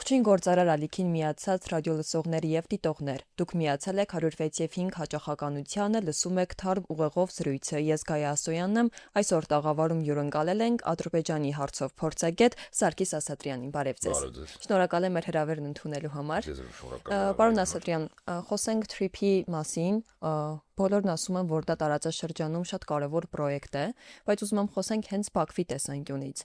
Ողջույն գործարար ալիքին միացած ռադիոլսողներ եւ դիտողներ։ Դուք միացել եք 106 եւ 5 հաճախականությանը, լսում եք Թարմ ուղեղով զրույցը։ Ես Գայա Ասոյանն եմ, այսօր տաղավարում հյուրընկալել ենք Ադրբեջանի հարցով փորձագետ Սարգիս Ասատրյանին։ Բարև ձեզ։ Շնորհակալ եմ մեր հրավերն ընդունելու համար։ Պարոն Ասատրյան, խոսենք TRIP-ի մասին։ Բոլորն ասում են, որ դա տարածաշրջանում շատ կարևոր պրոյեկտ է, բայց ուզում եմ խոսենք հենց Բաքվի տեսանկյունից։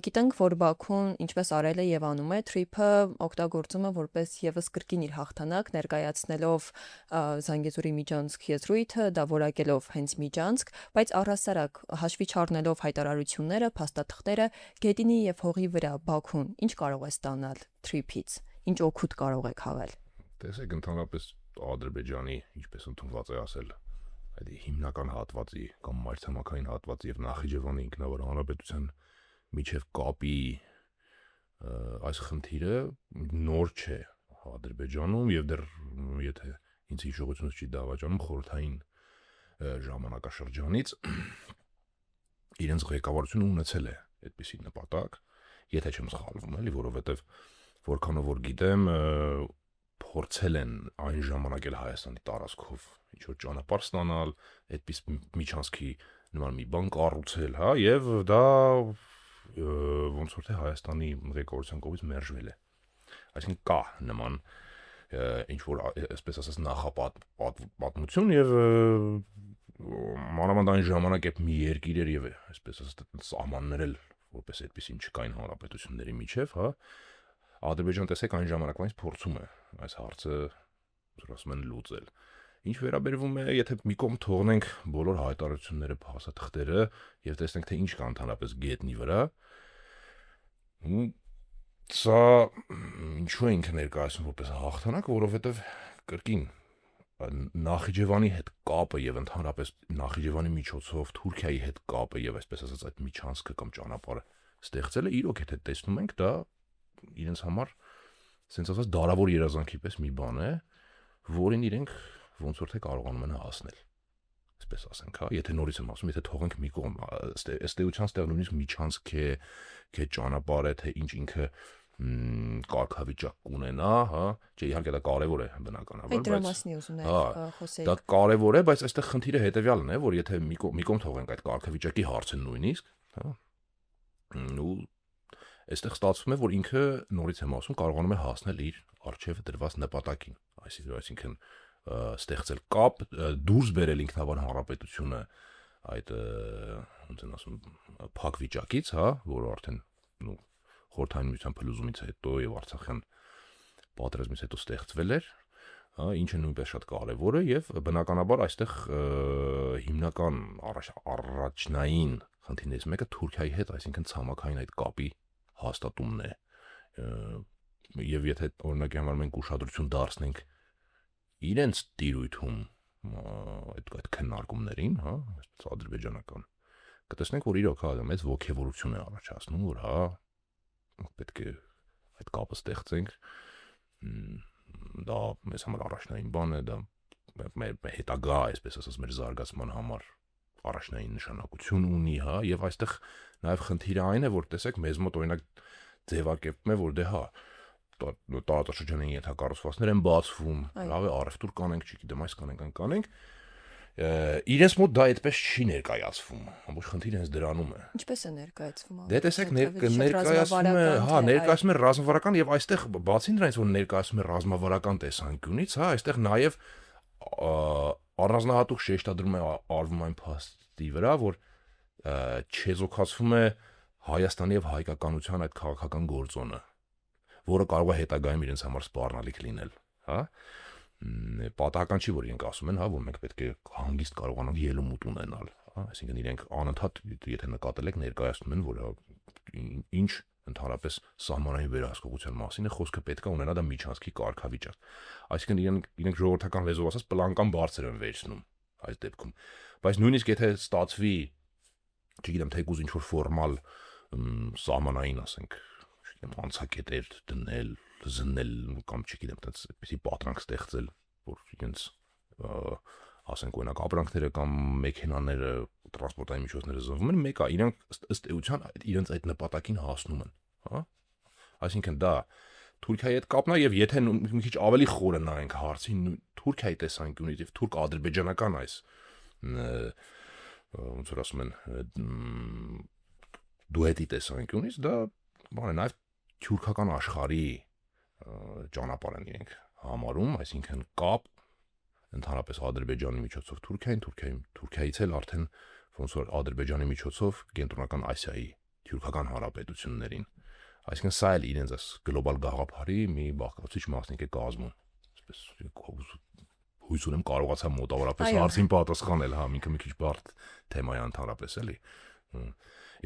Գիտենք, որ Բաքուն, ինչպես արել է եւ անում է, TRIP-ը օգտագործում է որպես եւս կրկին իր հաղթանակ, ներկայացնելով Զանգեզուրի միջանցք եզրույթը, դա որակելով հենց միջանցք, բայց առհասարակ հաշվի չառնելով հայտարարությունները, փաստաթղթերը, Գետինի եւ Հողի վրա Բաքուն ինչ կարող է ստանալ TRIP-ից, ինչ օգուտ կարող է քաղել։ Տեսեք, ընդհանրապես Ադրբեջանի, ինչպես ընդունված է ասել, այդ հիմնական հատվածի կամ մայրցամաքային հատվածի եւ Նախիջևանի ինքնավար հանրապետության միջև կապի այս խնդիրը նոր չէ Ադրբեջանում եւ դեռ եթե ինձ հիշողությունս չի դավաճանում խորհրդային ժամանակաշրջանից իրենց ղեկավարությունը ունեցել է այդպիսի նպատակ, եթե չեմ սխալվում, էլի, որովհետեւ որքանով որ գիտեմ փորձել են այն ժամանակ էլ Հայաստանի տարածքով ինչ որ ճանապարհ ստանալ, այդպես միջանցքի նման մի բան կառուցել, հա, եւ դա ոնց որ թե Հայաստանի ղեկավարության կողմից մերժվել է։ Այսինքն կա նման ինչ որ այսպես ասած նախապատմություն եւ մանավանդ այն ժամանակ այդ մի երկիր էր եւ այսպես ասած սահմաններ էլ որպես այդպեսին չկային հանրապետությունների միջև, հա Ադրբեջան տեսեք այն ժամանակվանից փորձում է այս հարցը ասում են լուծել։ Ինչ վերաբերվում է, եթե մի կողմ թողնենք բոլոր հայտարարությունները, փաստաթղթերը եւ տեսնենք թե ինչ կա ընդհանրապես գետնի վրա, սա ինչու է ինքը ներկայացնում որպես հաղթանակ, որովհետեւ կրկին Նախիջևանի հետ կապը եւ ընդհանրապես Նախիջևանի միջոցով Թուրքիայի հետ կապը եւ այսպես ասած այդ միջանցքը կամ ճանապարհը ստեղծելը իրոք եթե տեսնում ենք դա իրենց համար sense ասած դարավոր երազանքի պես մի բան է, որին իրենք ոնց որ թե կարողանում են հասնել։ Այսպես ասենք, հա, եթե նորից եմ ասում, եթե թողենք մի կողմ, ըստ էության ստեղ նույնիսկ միջանցք է, թե ճանապարհ է, թե ինչ ինքը կարգավիճակ կունենա, հա, չէ, իհարկե դա կարևոր է բնականաբար, բայց դրա մասին ուզում եմ խոսել։ Դա կարևոր է, բայց այստեղ խնդիրը հետեւյալն է, որ եթե մի կողմ թողենք այդ կարգավիճակի հարցը նույնիսկ, հա, ու այստեղ ստացվում է, որ ինքը նորից եմ ասում, կարողանում է հասնել իր արժեվ դրված նպատակին, այսինքն ստեղծել կապ, դուրս բերել ինքնավար հանրապետությունը այդ ոնց են ասում, փակ վիճակից, հա, որը արդեն խորհրդային միության փլուզումից հետո եւ Արցախյան պատերազմից հետո ստեղծվել էր, հա, ինչը նույնպես շատ կարեւոր է եւ բնականաբար այստեղ հիմնական առաջնային խնդիրներից մեկը Թուրքիայի հետ, այսինքն ցամաքային այդ կապի հաստատումն է եւ եթե օրինակի համար մենք ուշադրություն դարձնենք իրենց տիրույթում այդ քննարկումներին, հա, այսպես ադրբեջանական կտեսնենք որ իրոք հա մեծ ողջավորություն է առաջացնում որ հա պետք է այդ կապը ստեղծենք դա մեզ համար առաջնային բան է դա մեր հետագա այսպես ասած մեր զարգացման համար առաջնային նշանակություն ունի, հա, եւ այստեղ նաեւ խնդիրը այն է, որ տեսեք, մեզ մոտ օրինակ ձևակերպում է, որ դե հա, տարածաշրջանային ենթակառուցվածքներ են բացվում, լավ է, առևտուր կանենք, չգիտեմ, այս կանենք, այն կանենք, իրենց մոտ դա այդպես չի ներկայացվում, ամբողջ խնդիրը հենց դրանում է։ Ինչպես է ներկայացվում։ Դե տեսեք, ներկայացվում է, հա, ներկայացում է ռազմավարական եւ այստեղ բացի նրանից, որ ներկայացում է ռազմավարական տեսանկյունից, հա, այստեղ նաեւ առանձնահատուկ շեշտադրում է արվում այն փաստի վրա, որ չեզոքացվում է Հայաստանի եւ հայկականության այդ քաղաքական գործոնը, որը կարող է հետագայում իրենց համար սպառնալիք լինել, հա։ Պատահական չի, որ իրենք ասում են, հա, որ մենք պետք է հանգիստ կարողանանք ելումուտ ունենալ, հա, այսինքն իրենք անընդհատ եթե նկատել եք ներկայացնում են, որ ինչ ընդհանրապես սահմանային վերահսկողության մասին է խոսքը պետք է ունենա դա միջանցքի կարգավիճակ։ Այսինքն իրենք ժողովրդական լեզվով ասած պլանկան բարձր են վերցնում այս դեպքում։ Բայց նույնիսկ եթե ստացվի, չգիտեմ, թեկուզ ինչ որ ֆորմալ սահմանային, ասենք, չգիտեմ, անցակետեր դնել, զննել կամ չգիտեմ, այդպեսի պատրանք ստեղծել, որ իրենց ասենք օրինակ ապրանքները կամ մեքենաները, տրանսպորտային միջոցները զնվում են, մեկը իրենք ըստ էության իրենց այդ նպատակին հասնում են, հա։ Այսինքն դա Թուրքիայի հետ կապն է եւ եթե մի քիչ ավելի խորը նայենք հարցին Թուրքիայի տեսանկյունից եւ թուրք-ադրբեջանական այս ոնց որ ասում են դուետի տեսանկյունից դա բան է նաեւ թուրքական աշխարհի ճանապարհն իրենք համարում, այսինքն կապ ընդհանրապես Ադրբեջանի միջոցով Թուրքիայից էլ արդեն ոնց որ Ադրբեջանի միջոցով Կենտրոնական Ասիայի թուրքական հանրապետություններին, այսինքն սա էլ իրենց այս գլոբալ գաղափարի մի բաղկացուցիչ մասնիկ է կազմում, այսպես հույս ունեմ կարողացա մոտավորապես հարցին պատասխանել, հա, մի քիչ բարդ թեմա է ընդհանրապես էլի,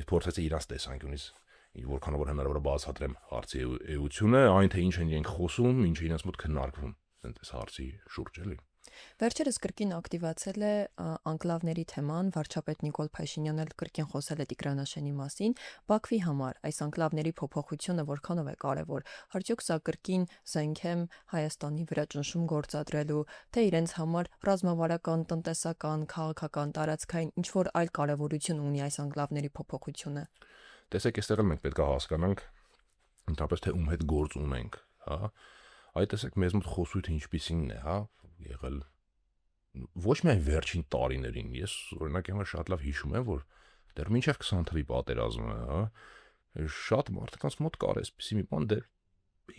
իսկ փորձեցի իրանց տեսանկյունից որքանով որ հնարավոր է բացատրեմ հարցի էությունը, այն թե ինչ են իրենք խոսում, ինչ է իրենց մոտ քննարկվում, այնպես հարցի շուրջ էլի։ Վերջերս կրկին ակտիվացել է անկլավների թեման, վարչապետ Նիկոլ Փաշինյանն էլ կրկին խոսել է Տիգրանաշենի մասին, Բաքվի համար այս անկլավների փոփոխությունը որքանով է կարևոր, արդյոք սա կրկին զենք է Հայաստանի վրա ճնշում գործադրելու, թե իրենց համար ռազմավարական, տնտեսական, քաղաքական, տարածքային ինչ որ այլ կարևորություն ունի այս անկլավների փոփոխությունը։ Տեսեք, այստեղ էլ մենք պետք է հասկանանք ընդհանրապես թե ում հետ գործ ունենք, հա։ Այդ տեսեք մեզ մոտ խոսույթը ինչպիսին է, հա, եղել ոչ միայն վերջին տարիներին, ես օրինակ հիմա շատ լավ հիշում եմ, որ դեռ մինչև 20 թվականի պատերազմը, հա, շատ մարդկանց մոտ կար էսպիսի մի բան, դե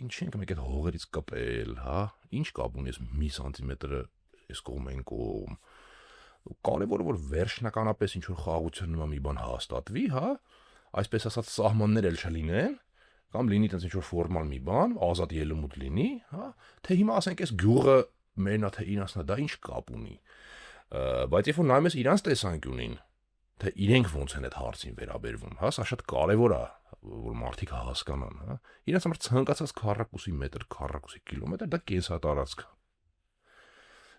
ինչ ենք մեկ այդ հողերից կպել, հա, ինչ կապ ունի մի սանտիմետրը այս կողմեն կողմ։ Կարևորը որ վերջնականապես ինչ որ խաղաղության նման մի բան հաստատվի, հա, այսպես ասած սահմաններ էլ չլինեն, կամ լինի տենց ինչ որ ֆորմալ մի բան, ազատ ելումուտ լինի, հա, թե հիմա ասենք այս գյուղը մերնա թե իրանցնա, դա ինչ կապ ունի։ Բայց երբ որ նայում ես իրանց տեսանկյունին, թե իրենք ոնց են այդ հարցին վերաբերվում, հա, սա շատ կարևոր է, որ մարդիկ հասկանան, հա։ Իրանց համար ցանկացած քառակուսի մետր, քառակուսի կիլոմետր դա կենսատարածք է։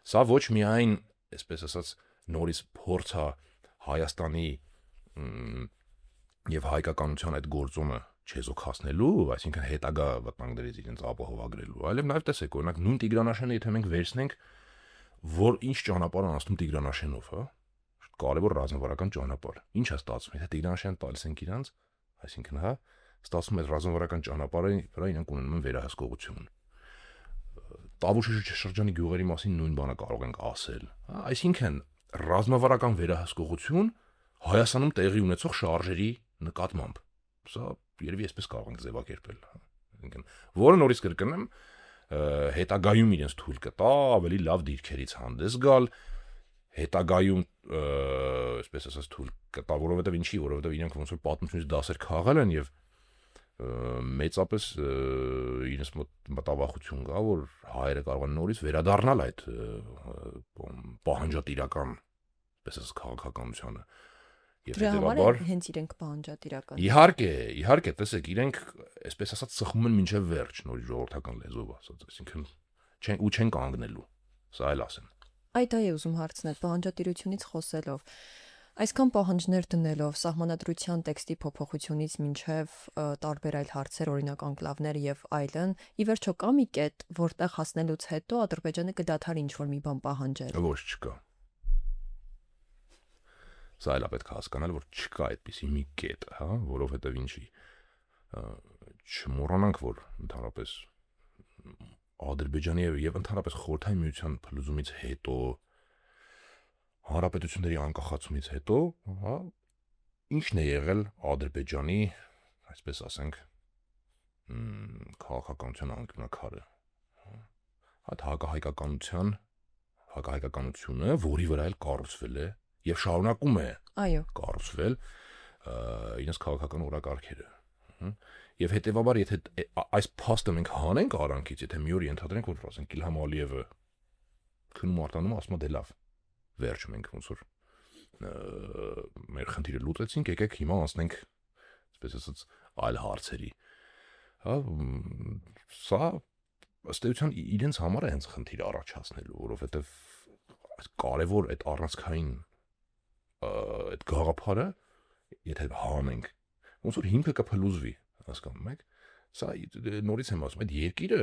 Սա ոչ միայն, այսպես ասած, նորից փորձ է Հայաստանի եւ հայկականության այդ գործոնը չեզոքացնելու, այսինքն հետագա վտանգներից իրենց ապահովագրելու, այլև նաև տեսեք, օրինակ նույն Տիգրանաշենը, եթե մենք վերցնենք, որ ինչ ճանապարհ անցնում Տիգրանաշենով, հա, կարևոր ռազմավարական ճանապարհ։ Ինչ է ստացվում, եթե Տիգրանաշենը տալիս ենք իրանց, այսինքն, հա, ստացվում է ռազմավարական ճանապարհի վրա իրենք ունենում են վերահսկողություն։ Տավուշի շրջանի գյուղերի մասին նույն բանը կարող ենք ասել, հա, այսինքն ռազմավարական վերահսկողություն Հայաստանում տեղի ունեցող շարժերի նկատմամբ։ Սա երևի այսպես կարող ենք ձևակերպել, այսինքն, որը նորից կրկնեմ, հետագայում իրենց թույլ կտա ավելի լավ դիրքերից հանդես գալ, հետագայում, այսպես ասած, թույլ կտա, որովհետև ինչի, որովհետև իրենք ոնց որ պատմությունից դասեր քաղել են եւ մեծապես իրենց մոտ մտավախություն կա, որ հայերը կարող են նորից վերադառնալ այդ պահանջատիրական, այսպես ասած, քաղաքականությանը։ Դրա համար հենց իրենք պահանջատիրական։ Իհարկե, տեսեք, իրենք, այսպես ասած, սխում են մինչև վերջ, նորի ժողովրդական լեզվով ասած, այսինքն չեն կանգնելու, սա էլ ասեմ։ Այդ է ուզում հարցնել, պահանջատիրությունից խոսելով, այսքան պահանջներ դնելով, սահմանադրության տեքստի փոփոխությունից մինչև տարբեր այլ հարցեր, օրինակ անկլավներ եւ այլն, ի վերջո կա մի կետ, որտեղ հասնելուց հետո Ադրբեջանը կդադարի ինչ-որ մի բան պահանջել։ Ոչ, չկա։ Սա էլ է պետք է հասկանալ, որ չկա այդպիսի մի կետ, հա, որովհետև ինչի չմոռանանք, որ ընդհանրապես Ադրբեջանի եւ ընդհանրապես Խորհրդային Միության փլուզումից հետո, հանրապետությունների անկախացումից հետո, հա, ինչն է եղել Ադրբեջանի, այսպես ասենք, քաղաքականության անկյունակարը, այդ հակահայկականությունը, որի վրա էլ կառուցվել է եւ շարունակում է կառուցվել իրենց քաղաքական օրակարգերը։ Եվ հետեւաբար, եթե այս փաստը մենք հանենք արանքից, եթե մի օր ենթադրենք, որ ասենք Իլհամ Ալիևը քնում արտանում, ասում է դե լավ, վերջ մենք ոնց որ մեր խնդիրը լուծեցինք, եկեք հիմա անցնենք, այսպես ասած, այլ հարցերի։ Հա, սա ըստ էության իրենց համար է հենց խնդիր առաջացնելու, որովհետեւ կարևոր այդ առանցքային այդ գաղափարը, եթե հանենք, ոնց որ հիմքը կփլուզվի, հասկանում եք, սա նորից եմ ասում, այդ երկիրը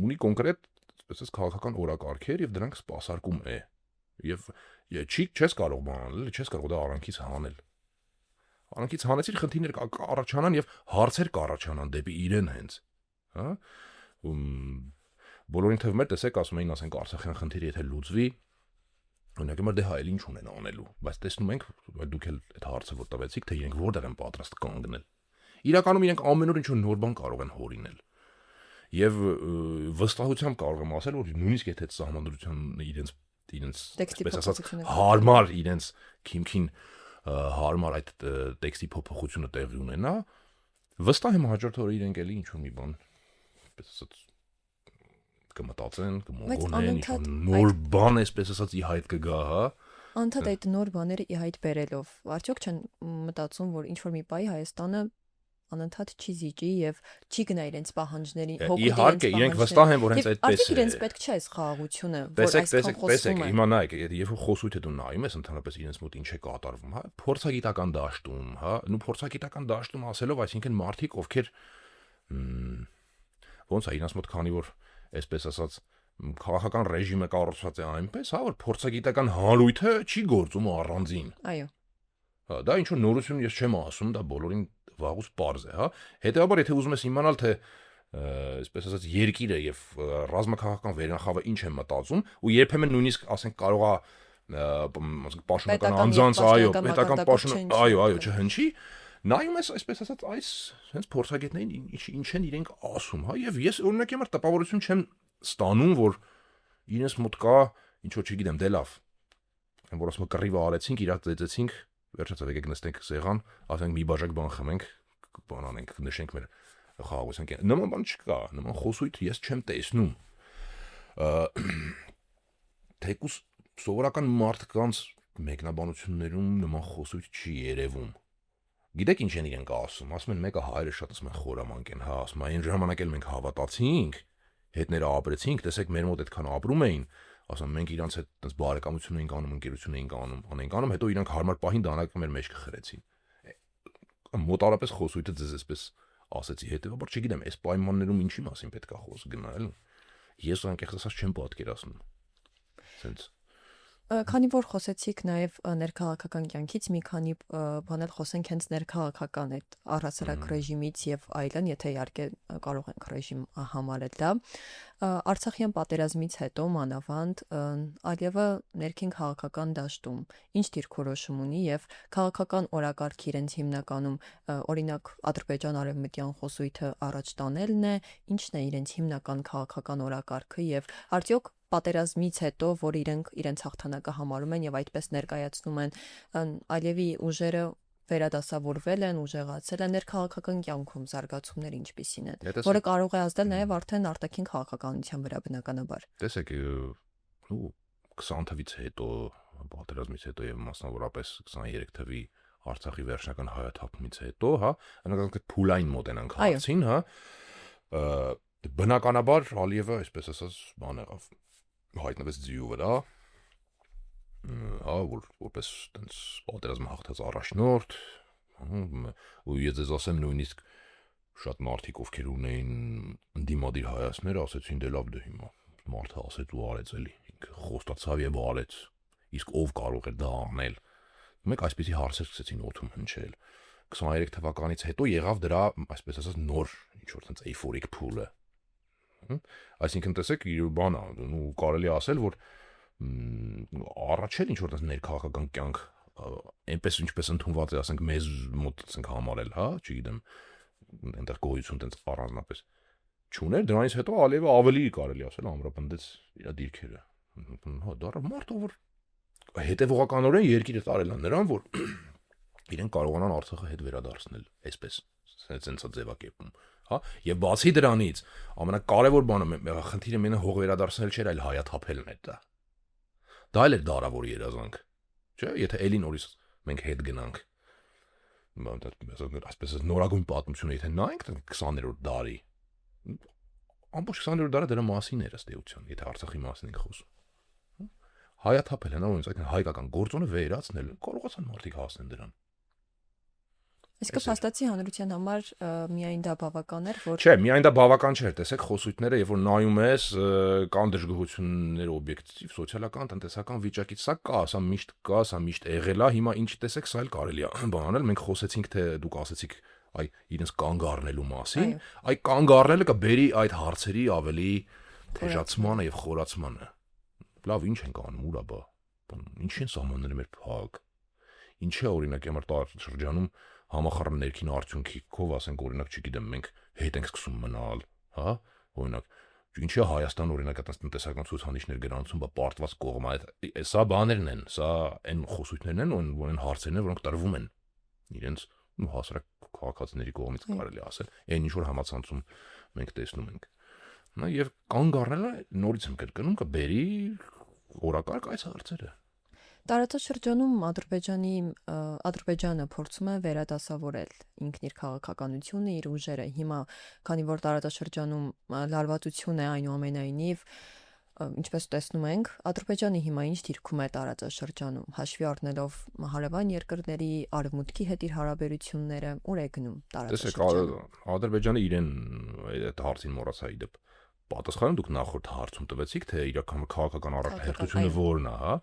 ունի կոնկրետ, այսպես քաղաքական օրակարգեր եւ դրանք սպասարկում է։ Եվ չես կարող բանել, չես կարող դա արանքից հանել։ Արանքից հանեցիր խնդիրներ կառաջանան եւ հարցեր կառաջանան դեպի իրեն հենց։ հա բոլորին թվում էր տեսեք ասում էին ասենք Արցախյան խնդիրը եթե լուծվի օրինակ հիմա դե հայել ինչ ունեն անելու բայց տեսնում ենք դուք էլ այդ հարցը որ տվեցիք թե իրենք որտեղ են պատրաստ կանգնել իրականում իրենք ամեն օր ինչ-որ նոր բան կարող են հորինել եւ վստահությամբ կարող եմ ասել որ նույնիսկ եթե այդ սահմանադրությունը իրենց այսպես ասած հարմար իրենց քիմքին հարմար այդ տեքստի փոփոխությունը տեղի ունենա վստահ եմ հաջորդ օրը իրենք էլի ինչ-որ մի բան այսպես ասած կմտածեն, կմոգոնեն, նոր բան այսպես ասած ի հայտ կգա, հա։ Անդադ այդ նոր բաները ի հայտ բերելով, արդյոք չեն մտածում, որ ինչ-որ մի պահի Հայաստանը անընդհատ չի զիջի եւ չի գնա իրենց պահանջներին, իհարկե, իրենք վստահ են, որ հենց այդպես է։ Արդյոք իրենց պետք չէ այս խաղաղությունը, որ այսքան խոսում են։ Հիմա նայեք, երբ որ խոսույթը դու նայում ես, ընդհանրապես իրենց մոտ ինչ է կատարվում, հա, փորձագիտական դաշտում, հա, ու փորձագիտական դաշտում ասելով, այսինքն մարդիկ, ովքեր ոնց է իրենց մոտ քանի որ այսպես ասած քաղաքական ռեժիմը կառուցված է այնպես, հա, որ փորձագիտական հանրույթը չի գործում առանձին։ Այո։ Հա, դա ինչ որ նորություն ես չեմ ասում, դա բոլորին վաղուց պարզ է, հա։ Հետեւաբար եթե ուզում ես իմանալ թե այսպես ասած երկիրը եւ ռազմաքաղաքական վերնախավը ինչ է մտածում ու երբեմն նույնիսկ ասենք կարողա պաշտոնական անձանց, այո, պետական պաշտոն, այո, չհնչի, նայում ես այսպես ասած այս հենց փորձագետներին ինչ են իրենք ասում, հա, եւ ես օրինակ համար տպավորություն չեմ ստանում, որ իրենց մոտ կա ինչ որ չգիտեմ, դե լավ, որ ասում կռիվը արեցինք, իրար ծեծեցինք, վերջացավ եկեք նստենք սեղան, ասենք մի բաժակ բան խմենք, բան անենք, նշենք մեր խաղաղության։ Նման բան չկա, նման խոսույթ ես չեմ տեսնում։ Թեկուս սովորական մարդկանց մեկնաբանություններում նման խոսույթ չի երևում։ Գիտեք ինչ են իրենք ասում, ասում են մեկը հայրը շատ ասում են խորամանկ են, հա, ասում այն ժամանակ էլ մենք հավատացինք, հետները ապրեցինք, տեսեք մեր մոտ այդքան ապրում էին, ասում մենք իրանց հետ այդպես բարեկամություն էինք անում, ընկերություն էինք անում, հետո իրանք հարմար պահին դանակը մեր մեջ կխրեցին։ Մոտարապես խոսույթը ձեզ այսպես ասեցի, հետեւաբար չգիտեմ, այս պայմաններում ինչի մասին պետք է խոսք գնալ։ Ես անկեղծ ասած չեմ պատկերացնում։ Սենց Քանի որ խոսեցիք նաև ներքաղաքական կյանքից, մի քանի բանել խոսենք հենց ներքաղաքական այդ առհասարակ ռեժիմից եւ այլն, եթե իհարկե կարող ենք ռեժիմ համարել դա։ Արցախյան պատերազմից հետո մանավանդ Ալիևը ներքին քաղաքական դաշտում ինչ դիրքորոշում ունի եւ քաղաքական օրակարգ իրենց հիմնականում օրինակ Ադրբեջան-արևմտյան խոսույթը առաջ տանելն է, ինչն է իրենց հիմնական քաղաքական օրակարգը եւ արդյոք պատերազմից հետո, որ իրենց հաղթանակը համարում են եւ այդպես ներկայացնում են Ալիևի ուժերը վերադասավորվել են, ուժեղացել են ներքաղաքական կյանքում զարգացումներ ինչպիսին են, որը կարող է ազդել նաեւ արդեն արտաքին քաղաքականության վրա բնականաբար։ Տեսեք, 20 թվից հետո, պատերազմից հետո եւ մասնավորապես 23 թվի Արցախի վերջնական հայաթափումից հետո, հա, այնքան փուլային մոտենանք հարցին, հա, բնականաբար Ալիևը, այսպես ասած, բան եղավ հայտնվեց ձիու վրա, հա, որպես տենց պատերազմը հաղթած առաջնորդ, ու ես ձեզ ասեմ նույնիսկ շատ մարդիկ ովքեր ունեին ընդդիմադիր հայացքներ, ասեցին դե լավ դե հիմա մարդը ասեց ու արեց էլի, ինքը խոստացավ եւ արեց, իսկ ով կարող էր դա անել։ Մեկ այսպիսի հարցեր սկսեցին օդում հնչել։ 23 թվականից հետո եղավ դրա, այսպես ասած, նոր ինչ որ տենց էյֆորիկ փուլը։ Այսինքն տեսեք իր բանը ու կարելի ասել որ առաջել ինչ որ տես ներքաղաքական կյանք այնպես ինչպես ընդունված է ասենք մեզ մոտ ասենք համարել, հա, չգիտեմ, այնտեղ գոյություն տենց առանձնապես չուներ, դրանից հետո Ալիևը ավելի կարելի ասել ամրապնդեց իր դիրքերը։ Հա, դա մարդը որ հետևողականորեն երկիրը տարել են նրան, որ իրեն կարողանան Արցախը հետ վերադարձնել, այսպես սենսա ձևակերպում, հա, եւ բացի դրանից ամենակարևոր բանը խնդիրը մենը հող վերադարձնել չէր, այլ հայաթափելն է դա։ Դա էլ էր դարավոր երազանք, չէ՞, եթե էլի նորից մենք հետ գնանք։ Այսպես նորագույն պատմությունը եթե նայենք 20-րդ դարի, ամբողջ 20-րդ դարը դրա մասին էր ըստ էության, եթե Արցախի մասին ենք խոսում։ Հայաթափել են, այնպես հայկական գործոնը վերացնել, կարողացան մարդիկ հասնել դրան։ Իսկ փաստացի հանրության համար միայն դա բավական էր, որ Չէ, միայն դա բավական չէր, տեսեք խոսույթները, երբ որ նայում ես, կան դժգոհություններ օբյեկտիվ, սոցիալական, տնտեսական վիճակից, սա կա, սա միշտ կա, սա միշտ եղել է, հիմա ինչ տեսեք, սա էլ կարելի է բան անել, մենք խոսեցինք թե դուք ասեցիք այ իրենց կանգ առնելու մասին, այ կանգ առնելը կբերի այդ հարցերի ավելի թեժացմանը եւ խորացմանը։ Լավ, ինչ ենք անում, ուրա բա։ Ինչ են սահմանները մեր փակ։ Ինչի՞ է օրինակ համար տարածաշրջանում համախառն ներքին արդյունքի կով ասենք օրինակ, չգիտեմ, մենք հետ ենք սկսում մնալ, հա, օրինակ, ինչի՞ է Հայաստան օրինակ այդպես տնտեսական ցուցանիշներ գրանցում, բա պարտված կողմ է, սա բաներն են, սա այն խոսույթներն են, որ այն հարցերն են, որոնք տրվում են իրենց հասարակ քաղաքացիների կողմից կարելի ասել, այն ինչ որ համացանցում մենք տեսնում ենք։ Նա եւ կանգ առնելը նորից եմ կրկնում կբերի օրակարգ այս հարցերը։ Տարածաշրջանում Ադրբեջանը փորձում է վերադասավորել ինքն իր քաղաքականությունը, իր ուժերը։ Հիմա, քանի որ տարածաշրջանում լարվածություն է այնուամենայնիվ, ինչպես տեսնում ենք, Ադրբեջանը հիմա ինչ դիրքում է տարածաշրջանում, հաշվի առնելով հարևան երկրների արևմուտքի հետ իր հարաբերությունները, ուր է գնում տարածաշրջանը։ Տեսեք, Ադրբեջանը իրեն այդ հարցին մոռացա իդեպ պատասխանը դուք նախորդ հարցում տվեցիք, թե իրական քաղաքական առարկայությունը որն է, հա։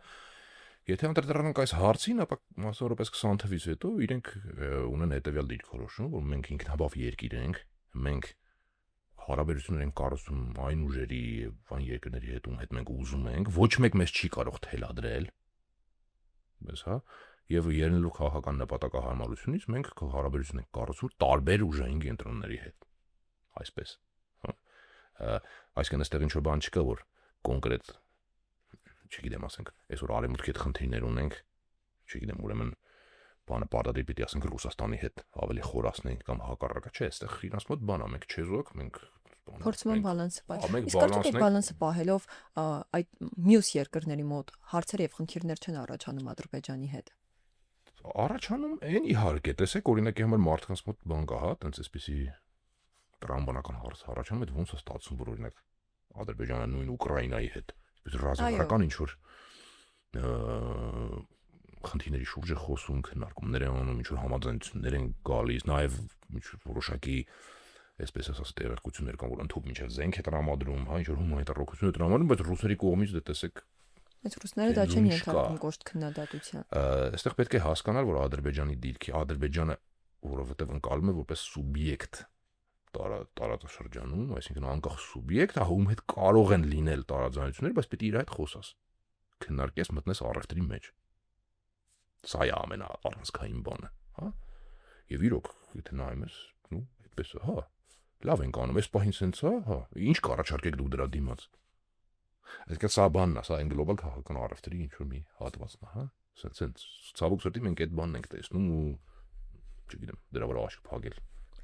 Եթե անդրադառնանք այս հարցին, ապա մասնավորապես 20 թվականից հետո իրենք ունեն հետևյալ դիրքորոշում, որ մենք ինքնաբավ երկիր ենք, մենք հարաբերություններ ենք կառուցում այն ուժերի եւ այն երկրների հետ, ում հետ մենք ուզում ենք, ոչ մեկ մեզ չի կարող թելադրել, բայց հա, եւ ելնելով քաղաքական նպատակահարմարությունից մենք հարաբերություն ենք կառուցում տարբեր ուժային կենտրոնների հետ, այսպես, հա, այսինքն այստեղ ինչ որ բան չկա, որ կոնկրետ չգիտեմ, ասենք, այսօր արևմուտքի հետ խնդիրներ ունենք, չգիտեմ, ուրեմն բանը պարտադիր պիտի ասենք Ռուսաստանի հետ ավելի խորացնենք կամ հակառակը, չէ, այստեղ իրանց մոտ բան է, մենք չեզոք, մենք փորձում ենք բալանսը պահել։ Իսկ արդյոք այդ բալանսը պահելով այդ մյուս երկրների մոտ հարցեր եւ խնդիրներ չեն առաջանում Ադրբեջանի հետ։ Առաջանում են իհարկե, տեսեք, օրինակի համար մարդկանց մոտ բան կա, հա, տենց այսպեսի տրամաբանական հարց առաջանում, այդ ոնց է ստացվում, որ օրինակ Ադրբեջանը նույն Ուկրաինայի հետ ռազմական ինչ որ խնդիրների շուրջ է խոսում, քննարկումներ են անում, ինչ որ համաձայնություններ են գալիս, նաև ինչ որ որոշակի այսպես ասած տեղեկություններ կան, որ ընդհանուր միջև զենք է տրամադրում, հա, ինչ որ հումանիտար օգնություն է տրամադրում, բայց ռուսերի կողմից դե տեսեք Բայց ռուսները դա չեն ենթարկում կոշտ քննադատության։ Այստեղ պետք է հասկանալ, որ Ադրբեջանի դիրքի Ադրբեջանը որովհետև ընկալում է որպես սուբյեկտ տարածաշրջանում, այսինքն անկախ սուբյեկտ, ում հետ կարող են լինել տարաձայնություններ, բայց պետք է իր հետ խոսաս, քննարկես, մտնես առևտրի մեջ։ Սա է ամենաառանցքային բանը, հա։ Եվ իրոք, եթե նայում ես, նու, այդպես է, հա, լավ ենք անում, այս պահին սենց է, հա, ինչ կառաջարկեք դուք դրա դիմաց։ Այսինքն սա բանն է, սա այն գլոբալ քաղաքական առևտրի ինչ որ մի հատվածն է, հա։ Սենց ցավոք սրտի մենք այդ բանն ենք տեսնում ու չգիտեմ, դրա վրա աշկ փակել։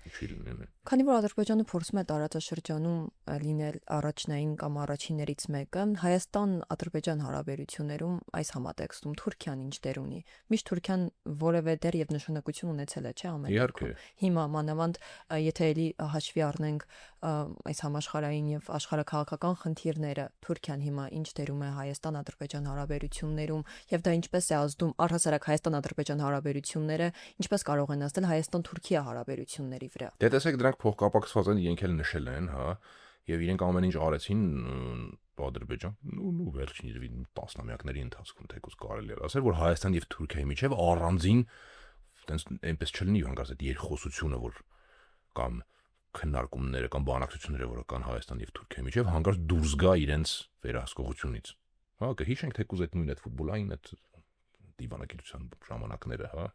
Քանի որ Ադրբեջանը փորձում է տարածաշրջանում լինել առաջնային կամ առաջիններից մեկը, Հայաստան-Ադրբեջան հարաբերություններում այս համատեքստում Թուրքիան ինչ դեր ունի։ Միշտ Թուրքիան որևէ դեր եւ նշանակություն ունեցել է, չէ՞ ամենքում։ Հիմա մանավանդ եթե էլի հաշվի առնենք այս համաշխարհային եւ աշխարհաքաղաքական խնդիրները, Թուրքիան հիմա ինչ դերում է Հայաստան-Ադրբեջան հարաբերություններում եւ դա ինչպես է ազդում առհասարակ Հայաստան-Ադրբեջան հարաբերությունները, ինչպես կարող են ազդել Հայաստան-Թուրքիա հարաբերությունների վրա։ Դե տեսեք, դրանք փոխկապակցված են, իրենք էլ նշել են, հա, եւ իրենք ամեն ինչ արեցին Ադրբեջան, ու վերջին երևի տասնամյակների ընթացքում թեկուզ կարելի է ասել, որ Հայաստան եւ Թուրքիայի միջեւ առանձին տենց այնպես չլինի հանգած այդ երկխոսությունը, որ կամ քննարկումները կամ բանակցությունները, որ կան Հայաստան եւ Թուրքիայի միջեւ, հանգած դուրս գա իրենց վերահսկողությունից։ Հա, կհիշենք թեկուզ այդ նույն այդ ֆուտբոլային այդ դիվանագիտության ժամանակները, հա։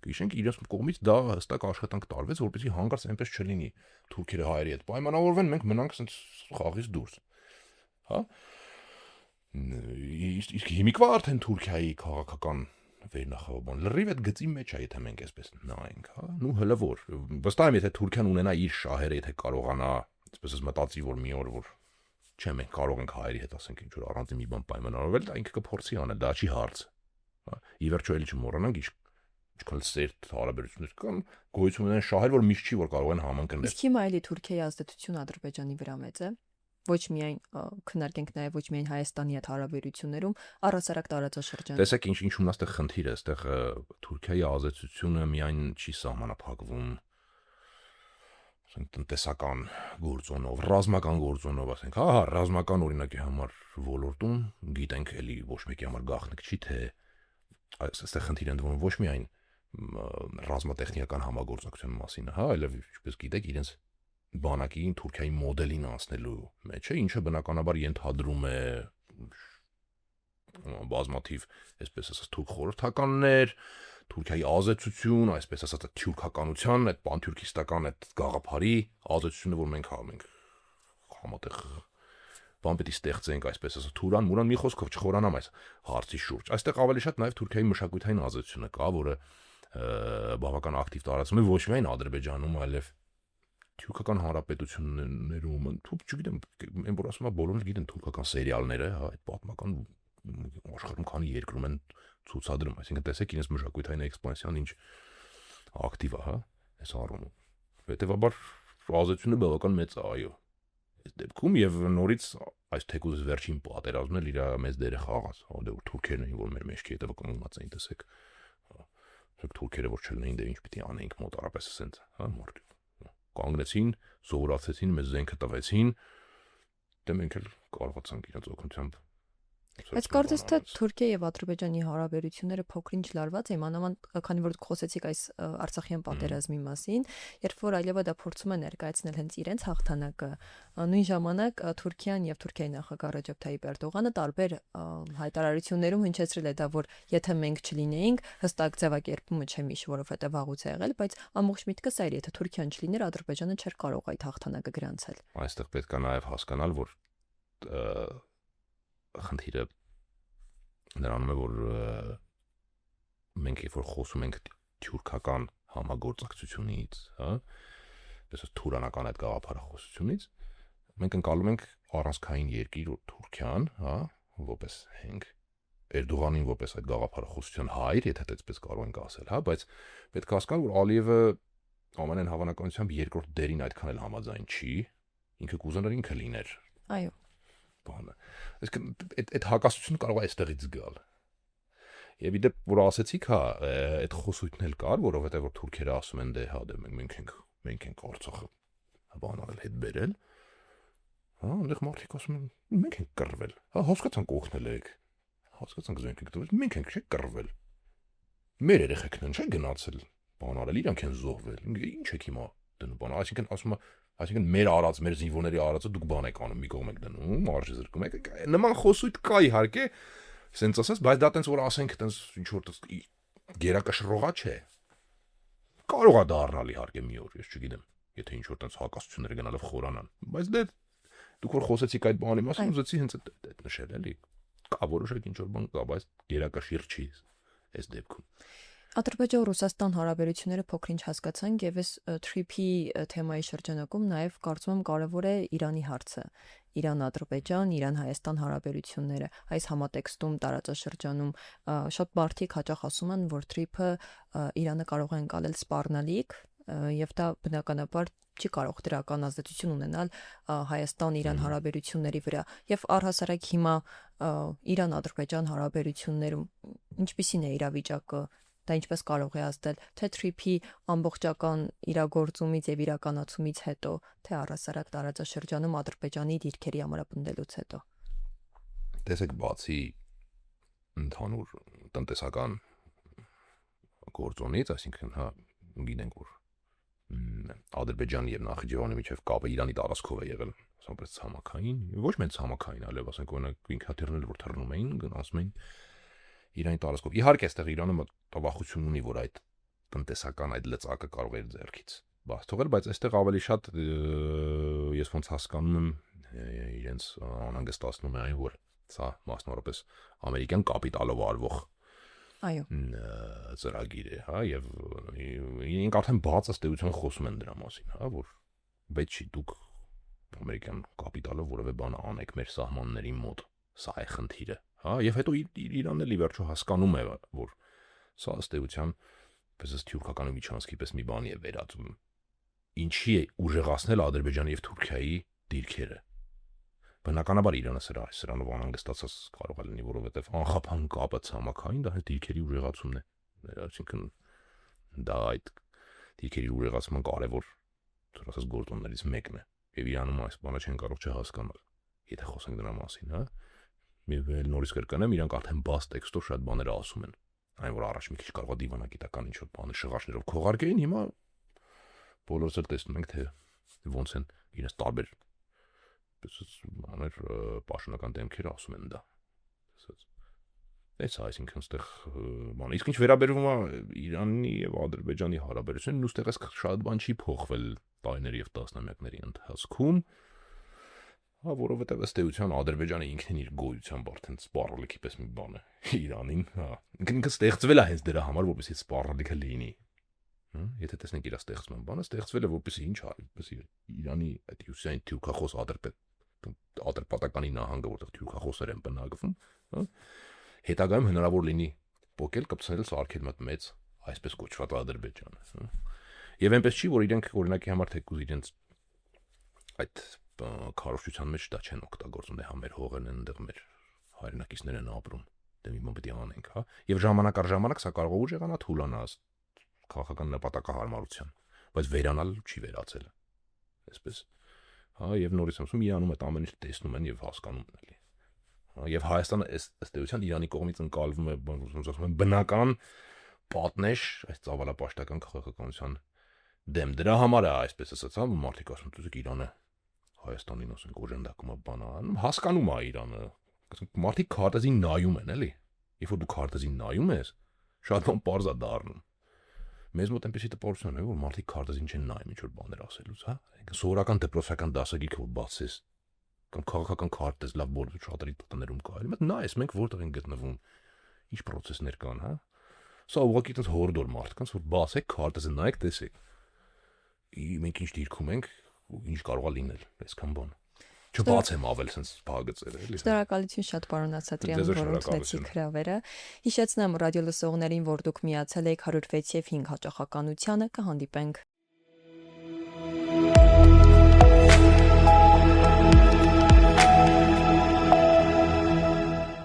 Գիշենք իրենց կողմից դա հստակ աշխատանք տարվեց, որպեսզի հանգարց այնպես չլինի թուրքերը հայերի հետ պայմանավորվեն, մենք մնանք ասենց խաղից դուրս։ Հա։ Իսկ հիմիկվա արդեն Թուրքիայի քաղաքական վերնախավաբան լրիվ այդ գծի մեջ է, եթե մենք այսպես նայենք, հա։ Նու հələ որ վստահ եմ, եթե Թուրքիան ունենա իր շահերը, եթե կարողանա, այսպես մտածի, որ մի օր որ չէ, մենք կարող ենք հայերի հետ ասենք ինչ որ առանձին մի բան պայմանավորվել, դա ինքը կփորձի անել, դա չի հարց։ Հա։ Ի վերջո էլի չմոռանանք ինչքան սերտ հարաբերություններ կան, գոյություն ունեն շահեր, որ միշտ չի որ կարող են համընկնել։ Իսկ հիմա էլի Թուրքիայի ազդեցությունը Ադրբեջանի վրա մեծ է։ Ոչ միայն քննարկենք նաև ոչ միայն Հայաստանի հետ հարաբերություններում, առհասարակ տարածաշրջանում։ Տեսեք ինչու՞ն այստեղ խնդիրը, այստեղ Թուրքիայի ազդեցությունը միայն չի սահմանափակվում տնտեսական գործոնով, ռազմական գործոնով, ասենք, հա, ռազմական օրինակի համար ոլորտում գիտենք էլի ոչ մեկի համար գաղտնիք չի, թե այստեղ խնդիրը ընդվում ոչ միայն ռազմատեխնիկական համագործակցության մասին, հա, այլև ինչպես գիտեք, իրենց բանակին Թուրքիայի մոդելին անցնելու մեջ է, ինչը բնականաբար ենթադրում է բազմաթիվ, այսպես ասած, թուրք խորհրդականներ, Թուրքիայի ազատություն, այսպես ասած, թյուրքականության, այդ պանթյուրքիստական այդ գաղափարի ազատությունը, որ մենք համատեղ բան պետք է ստեղծենք, այսպես ասած, Թուրան, Մուրան, մի խոսքով չխորանամ այս հարցի շուրջ։ Այստեղ ավելի շատ նաև Թուրքիայի մշակութային ազատությունը կա, որը բավական ակտիվ տարածվում է ոչ միայն Ադրբեջանում, այլև թուրքական հանրապետություններում, չգիտեմ, այն որ ասում եմ, բոլորը գիտեն թուրքական սերիալները, հա, այդ պատմական աշխարհում քանի երկրում են ցուցադրում, այսինքն տեսեք իրենց մշակութային էքսպանսիան ինչ ակտիվ է, հա, այս առումով։ Հետևաբար ազատությունը բավական մեծ է, այո։ Այս դեպքում եւ նորից այս թեկուզ վերջին պատերազմն էլ իր մեծ դերը խաղաց, որտեղ թուրքերն էին, որ մեր մեջքի հետևը կանգնած էին, տեսեք։ Թուրքերը որ չլինեին, դե ինչ պիտի անեինք մոտարապես ասենք, հա, մարդիկ կանգնեցին, սովորացեցին, մեզ զենքը տվեցին, դե մենք էլ կարողացանք իրաց օգնությամբ։ Բայց կարծես թե Թուրքիա եւ Ադրբեջանի հարաբերությունները փոքր-ինչ լարված են, մանավանդ քանի որ դուք խոսեցիք այս Արցախյան պատերազմի մասին, երբ որ այլևս դա փորձում է ներկայացնել հենց իրենց հաղթանակը, նույն ժամանակ Թուրքիան եւ Թուրքիայի նախագահ Ռեջեփ Թայիպ Էրդողանը տարբեր հայտարարություններում հնչեցրել է դա, որ եթե մենք չլինեինք, հստակ ձևակերպումը չեմ հիշ, որովհետեւ վաղուց է եղել, բայց ամբողջ միտքը սա էր, եթե Թուրքիան չլիներ, Ադրբեջանը չէր կարող այդ հաղթանակը գրանցել։ Այստեղ պետք է նաեւ հասկանալ, որ խնդիրը նրանում է, որ մենք երբ որ խոսում ենք թյուրքական համագործակցությունից, հա, այսպես թուրանական այդ գաղափարախոսությունից, մենք ընկալում ենք առանցքային երկիր Թուրքիան, հա, որպես հենք Էրդողանին որպես այդ գաղափարախոսության հայր, եթե այդպես կարող ենք ասել, հա, բայց պետք է հասկանալ, որ Ալիևը ամենայն հավանականությամբ երկրորդ դերին այդքան էլ համաձայն չի, ինքը կուզենար ինքը լիներ։ Այո։ Բանը։ Այսինքն այդ հակասությունը կարող է այստեղից գալ։ Եվ իդեպ որ ասեցիք, հա, այդ խոսույթն էլ կար, որովհետև որ թուրքերը ասում են, դե հա, դե մենք ենք Արցախը բան արել, հետ բերել։ Հա, այնտեղ մարդիկ ասում են, մենք ենք կռվել։ Հա, հասկացանք օգնել եք։ Հասկացանք զենք եք տվել, մենք ենք չէ կռվել։ Մեր երեխեքն են չէ գնացել, բան արել, իրանք են զոհվել։ Ինչ եք հիմա դնում բան, այսինքն ասում է Այսինքն մեր արած, մեր զինվորների արածը դուք բան եք անում, մի կողմ եք դնում, արժի զրկում եք։ Նման խոսույթ կա իհարկե, սենց ասած, բայց դա տենց որ ասենք, տենց ինչ որ գերակշռողա չէ։ Կարող է դառնալ իհարկե մի օր, ես չգիտեմ, եթե ինչ որ տենց հակասությունները գնալով խորանան, բայց դե դուք որ խոսեցիք այդ բանի մասին, ուզեցի հենց այդ նշել էլի։ Կա որոշակ ինչ որ բան կա, բայց գերակշիռ չի այս դեպքում։ Ադրբեջան-Ռուսաստան հարաբերությունները փոքր-ինչ հասկացանք եւ այս թրիփի թեմայի շրջանակում նաեւ կարծում եմ կարեւոր է Իրանի հարցը։ Իրան-Ադրբեջան, Իրան-Հայաստան հարաբերությունները։ Այս համատեքստում տարածաշրջանում շատ մարդիկ հաճախ ասում են, որ թրիփը Իրանը կարող է ընկալել սպառնալիք եւ դա բնականաբար չի կարող դրական ազդեցություն ունենալ Հայաստան-Իրան հարաբերությունների վրա եւ առհասարակ հիմա Իրան-Ադրբեջան հարաբերություններում ինչպիսին է իրավիճակը, դա ինչպես կարող է ազդել թե թրիփի ամբողջական իրագործումից եւ իրականացումից հետո, թե առհասարակ տարածաշրջանում Ադրբեջանի դիրքերի ամրապնդելուց հետո։ Տեսեք, բացի ընդհանուր տնտեսական գործոնից, այսինքն հա գիտենք որ Ադրբեջանի եւ Նախիջևանի միջև կապը Իրանի տարածքով է եղել, ասենք ցամաքային, ոչ միայն ցամաքային, այլև ասենք օրինակ ինքնաթիռներ որ թռնում էին, գնացում էին Իրանի տարածքով։ Իհարկե, այստեղ Իրանը տավախություն ունի, որ այդ տնտեսական այդ լծակը կարող է ձեռքից բաց թողել, բայց այստեղ ավելի շատ ես ոնց հասկանում եմ իրենց անհանգստացնում է այն, որ սա մասնավորապես ամերիկյան կապիտալով արվող այո ծրագիր է, հա, եւ իրենք արդեն բաց ըստեյության խոսում են դրա մասին, հա, որ բայց չի դուք ամերիկյան կապիտալով որևէ բան անեք մեր սահմանների մոտ, սա է խնդիրը, հա, եւ հետո Իրանն էլի վերջո հասկանում է, որ սա ըստեյության պես թյուրքական միջանցքի պես մի բանի է վերածում, ինչի է ուժեղացնել Ադրբեջանի եւ Թուրքիայի դիրքերը։ Բնականաբար Իրանը սրանով անհանգստացած կարող է լինի, որովհետև անխափան կապը ցամաքային դա հենց դիրքերի ուժեղացումն է։ Այսինքն դա այդ դիրքերի ուժեղացման կարևոր ասած գործոններից մեկն է։ Եվ Իրանում այս բանը չեն կարող չհասկանալ, եթե խոսենք դրա մասին, հա։ Եվ նորից կրկնեմ, իրանք արդեն բաց տեքստով շատ բաներ ասում են։ Այն որ առաջ մի քիչ կարող է դիվանագիտական ինչ-որ բաներ շղարշներով քողարկեին, հիմա բոլորս էլ տեսնում ենք, թե ոնց են իրենց տարբեր բաներ պաշտոնական դեմքերը ասում են դա։ Այս այսինքն այստեղ բան, իսկ ինչ վերաբերվում է Իրանի եւ Ադրբեջանի հարաբերություններին, ուստեղ էս շատ բան չի փոխվել տարիների եւ տասնամյակների ընթացքում, որովհետեւ ըստ էության Ադրբեջանը ինքնին իր գոյությամբ արդեն սպառնալիքի պես մի բան է Իրանին, ինքը ստեղծվել է հենց դրա համար, որպեսզի սպառնալիքը լինի։ Եթե տեսնենք իր ստեղծման բանը, ստեղծվել է որպեսզի ինչ արի, որպեսզի Իրանի այդ հյուսային թուրքախոս Ադրբետականի նահանգը, որտեղ թուրքախոսներ են բնակվում, հետագայում հնարավոր լինի փոկել կպցնել սարքել մեծ այսպես կոչված Ադրբեջանը։ Եվ այնպես չի, որ իրենք օրինակի համար թեկուզ իրենց այդ քարոշչության մեջ դա չեն օգտագործում, դե մեր հողերն են, այնտեղ մեր հայրենակիցներն են ապրում, դե մի բան պետք է անենք, հա։ Եվ ժամանակ առ ժամանակ սա կարող է ուժ եղանա թուլանա քաղաքական նպատակահարմարության, բայց վերանալ չի վերացել։ Այսպես, հա, եւ նորից ասում Իրանում այդ ամեն ինչ տեսնում են եւ հասկանում են էլի։ Եվ Հայաստանը ըստ էության Իրանի կողմից ընկալվում է, ասում են, բնական պատնեշ այս ծավալապաշտական քաղաքականության դեմ։ Դրա համար է այսպես ասած, հա, մարդիկ ասում դուք Իրանը Հայաստանին ասենք օժանդակում է բանան, հասկանում է Իրանը։ Ասենք մարդիկ քարտեզին նայում են, էլի։ Երբ որ դու քարտեզին նայում ես, շատ բան པարզ է դառնում։ Մեզ մոտ այնպեսի տպավորություն է, որ մարդիկ քարտեզին չեն նայում ինչ որ բաներ ասելուց, հա։ Սովորական դպրոցական դասագիրք որ բացես կամ քաղաքական քարտեզ լավ բոլոր շատերի տներում կա։ Հիմա նայես մենք որտեղ են գտնվում, ինչ process-ներ կան, հա։ Սա ուղղակի այդպես հորդոր մարդկանց որ բացեք քարտեզը նայեք, տեսեք։ Մենք ինչ դիրքում ենք ու ինչ կարող է լինել, այսքան բան։ Չբացեմ ավել sense բաղացել էլի։ Շնորհակալություն շատ պարոն Ասատրյան, որ օգնեցիք հրավերը։ Հիշեցնեմ ռադիո լսողներին, որ դուք միացել եք 106.5 հաճախականությանը, կհանդիպենք